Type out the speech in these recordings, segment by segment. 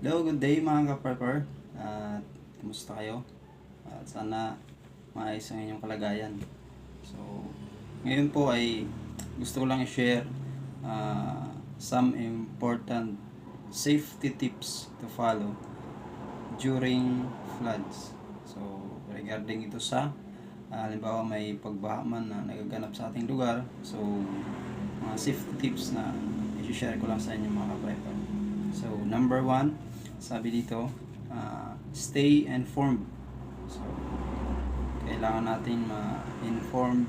Hello, good day mga ka-prepper. At kumusta kayo? At sana maayos ang inyong kalagayan. So, ngayon po ay gusto ko lang i-share some important safety tips to follow during floods. So, regarding ito sa halimbawa may pagbaha man na nagaganap sa ating lugar. So, mga safety tips na i-share ko lang sa inyo mga ka-prepper. So, number 1, sabi dito, stay informed. So, kailangan natin ma-inform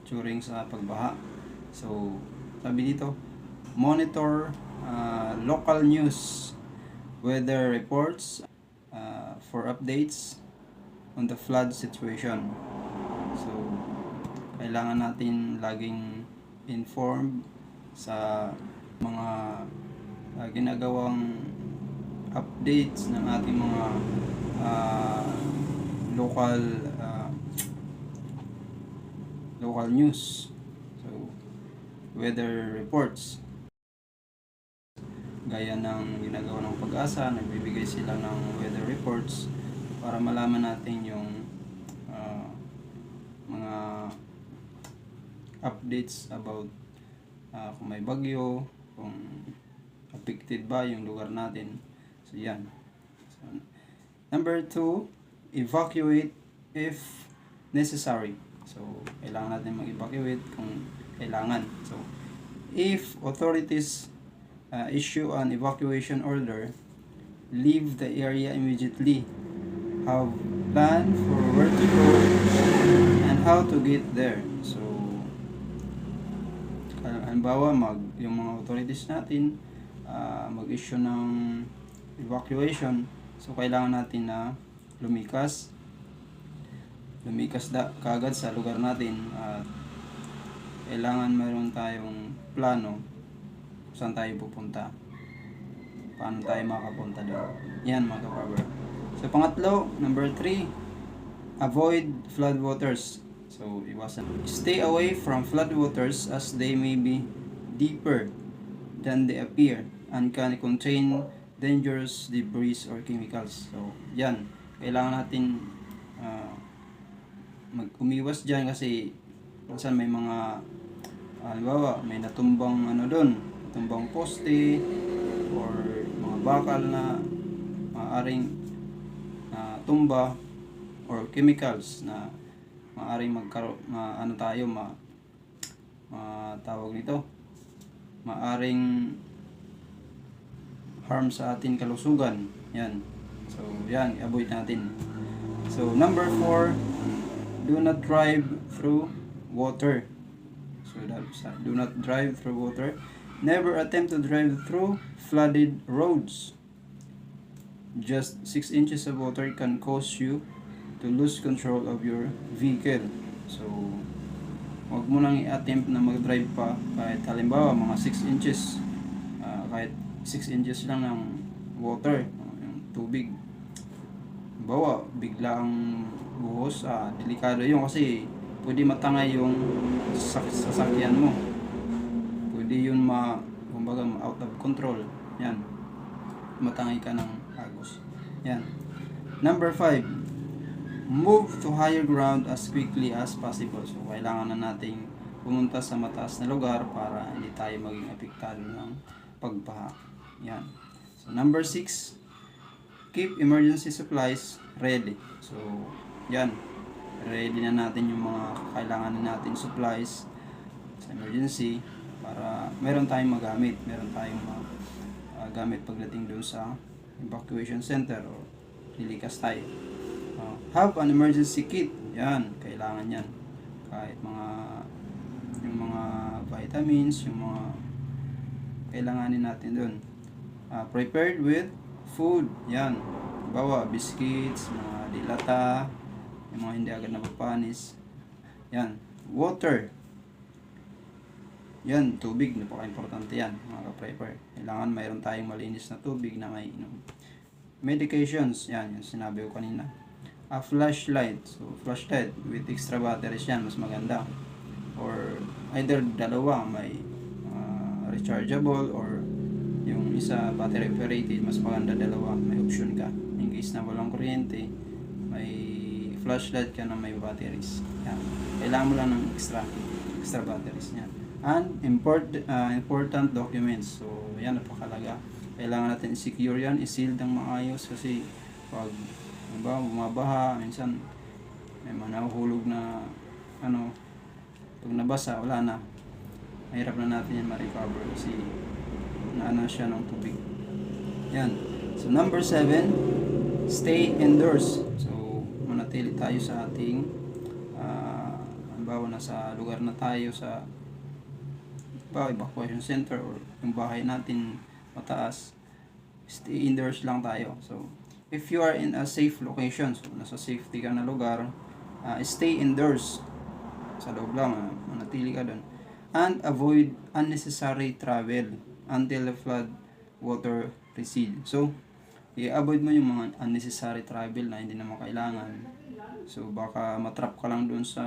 during sa pagbaha. So, sabi dito, monitor local news, weather reports for updates on the flood situation. So, kailangan natin laging informed sa mga ginagawang updates ng ating mga local news. So, weather reports. Gaya ng ginagawa ng Pag-asa, nagbibigay sila ng weather reports para malaman natin yung mga updates about kung may bagyo, kung affected ba yung lugar natin. So, yan. So, number 2, evacuate if necessary. So, kailangan natin mag-evacuate kung kailangan. So, if authorities issue an evacuation order, leave the area immediately. Have plan for where to go and how to get there. So, halimbawa, yung mga authorities natin mag-issue ng evacuation. So, kailangan natin na lumikas kaagad sa lugar natin at kailangan mayroon tayong plano kung saan tayo pupunta, paano tayo makapunta doon. Yan mga ka-farmer. So, pangatlo, number 3, avoid floodwaters. So, iwasan. Stay away from floodwaters as they may be deeper than they appear and can contain dangerous debris or chemicals. So, yan. Kailangan natin umiwas dyan kasi minsan may mga halimbawa, may natumbang tumbang poste or mga bakal na maaaring tumba or chemicals na maaaring tawag nito, maaring harm sa ating kalusugan. Yan. So, yan, avoid natin. So, number 4, do not drive through water. So, do not drive through water. Never attempt to drive through flooded roads. Just 6 inches of water can cause you to lose control of your vehicle. So, huwag mo nang i-attempt na mag-drive pa kahit halimbawa mga 6 inches. Kahit 6 inches lang ng water, yung tubig. Bawa, bigla ang buhos, delikado yun kasi pwede matangay yung sasakyan mo. Pwede yun kumbaga out of control. Yan. Matangay ka ng agos. Yan. Number 5, move to higher ground as quickly as possible. So, kailangan na nating pumunta sa mataas na lugar para hindi tayo maging apektado ng pagbaha. Yan. So, number 6, keep emergency supplies ready. So, yan. Ready na natin yung mga kailangan na natin supplies sa emergency para meron tayong magamit. Meron tayong gamit pagdating doon sa evacuation center o lilikas tayo. Have an emergency kit. Yan. Kailangan yan. Kahit yung mga vitamins, yung mga kailanganin natin doon. Prepared with food. Yan. Bawa, biscuits, mga dilata, yung mga hindi agad napapanis. Yan. Water. Yan. Tubig. Napaka-importante yan, mga ka-prepper. Kailangan mayroon tayong malinis na tubig na may inom. Medications. Yan. Yung sinabi ko kanina. A flashlight. So, flashlight with extra batteries yan. Mas maganda. Or either dalawa. May rechargeable or Yung isa battery operated, mas maganda dalawa, may option ka in case na walang kuryente, may flashlight ka na may batteries. Yan. Kailangan mo lang ng extra batteries niya. And important documents. So yan, napakalaga. Kailangan natin i-secure yan, i-seal ng maayos kasi pag bumabaha, minsan may mga nahuhulog na pag nabasa, wala na. Mahirap na natin yan ma-recover kasi naano siya ng tubig. Yan. So number 7, stay indoors. So manatili tayo sa ating halimbawa nasa lugar na tayo sa evacuation center or yung bahay natin mataas, stay indoors lang tayo. So if you are in a safe location, so nasa safety ka na lugar, stay indoors. Sa loob lang, manatili ka doon. And avoid unnecessary travel until the flood water recede. So, i-avoid mo yung mga unnecessary travel na hindi naman kailangan. So, baka matrap ka lang doon sa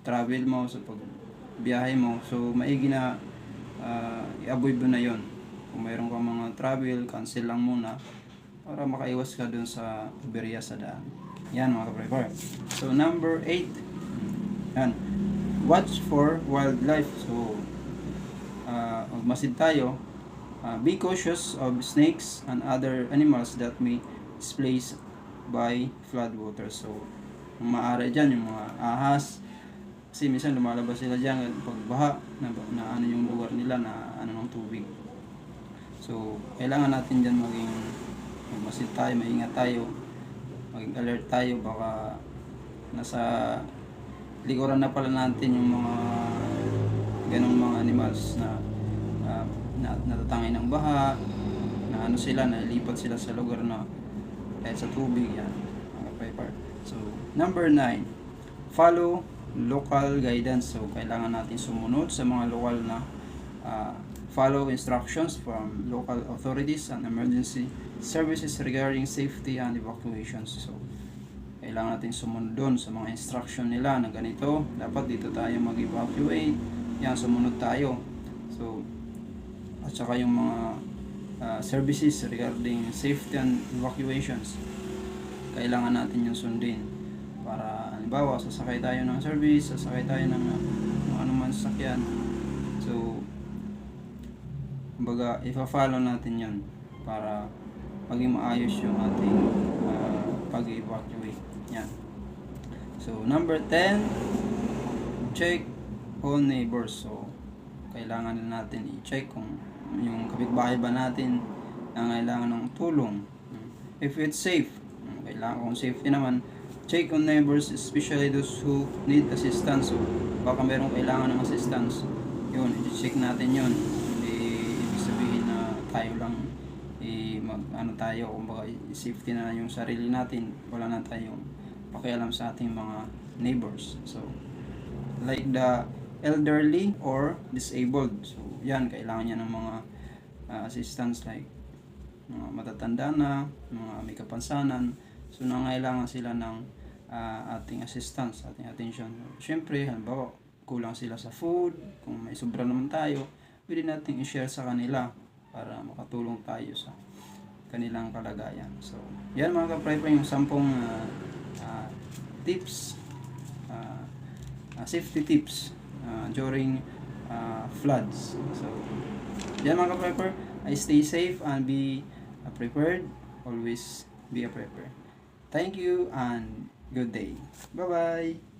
travel mo, sa pagbiyahe mo. So, maigi na i-avoid mo na yon. Kung mayroon kang mga travel, cancel lang muna para makaiwas ka doon sa aberya sa daan. Yan mga ka-prepare. So, number 8. Yan. Watch for wildlife. So, magmasid tayo. Be cautious of snakes and other animals that may displaced by flood water. So, maaari dyan yung mga ahas. Kasi minsan lumalabas sila dyan pag baha na ano yung lugar nila na ano ng tubig. So, kailangan natin dyan magmasid tayo, maingat tayo, maging alert tayo. Baka nasa likuran na pala natin yung mga ganong mga animals na natatangay ng baha, na ano sila, nalipat sila sa lugar na kahit sa tubig. Yan, mga prepare. So, number 9, follow local guidance. So, kailangan natin sumunod sa mga lokal na follow instructions from local authorities and emergency services regarding safety and evacuations. So, kailangan natin sumunod doon sa mga instruction nila na ganito, dapat dito tayo mag-evacuate. Yan, sumunod tayo. So, at saka yung mga services regarding safety and evacuations, kailangan natin yung sundin. Para, halimbawa, sasakay tayo ng service, sasakay tayo ng anuman sasakyan. So, kumbaga, ipa-follow natin yun para maging maayos yung ating pag-evacuate. Yan. So, number 10, check on neighbors. So, kailangan na natin i-check kung yung kapitbahay ba natin nangailangan ng tulong. If it's safe, kailangan kung safety naman, check on neighbors, especially those who need assistance. So, baka merong kailangan ng assistance, yun, i-check natin yun. Hindi ibig sabihin na tayo lang tayo, kumbaga safety na yung sarili natin, wala na tayong pakialam sa ating mga neighbors. So, like the elderly or disabled. So, yan, kailangan niya ng mga assistance like mga matatanda na, mga may kapansanan. So, nangailangan sila ng ating assistance, ating attention. Siyempre, halimbawa, kulang sila sa food, kung may sobra naman tayo, pwede natin i-share sa kanila para makatulong tayo sa kanilang kalagayan. So, yan mga ka-prepare yung 10 tips, safety tips during floods. So, yan mga ka-prepare, stay safe and be prepared. Always be a prepper. Thank you and good day. Bye-bye!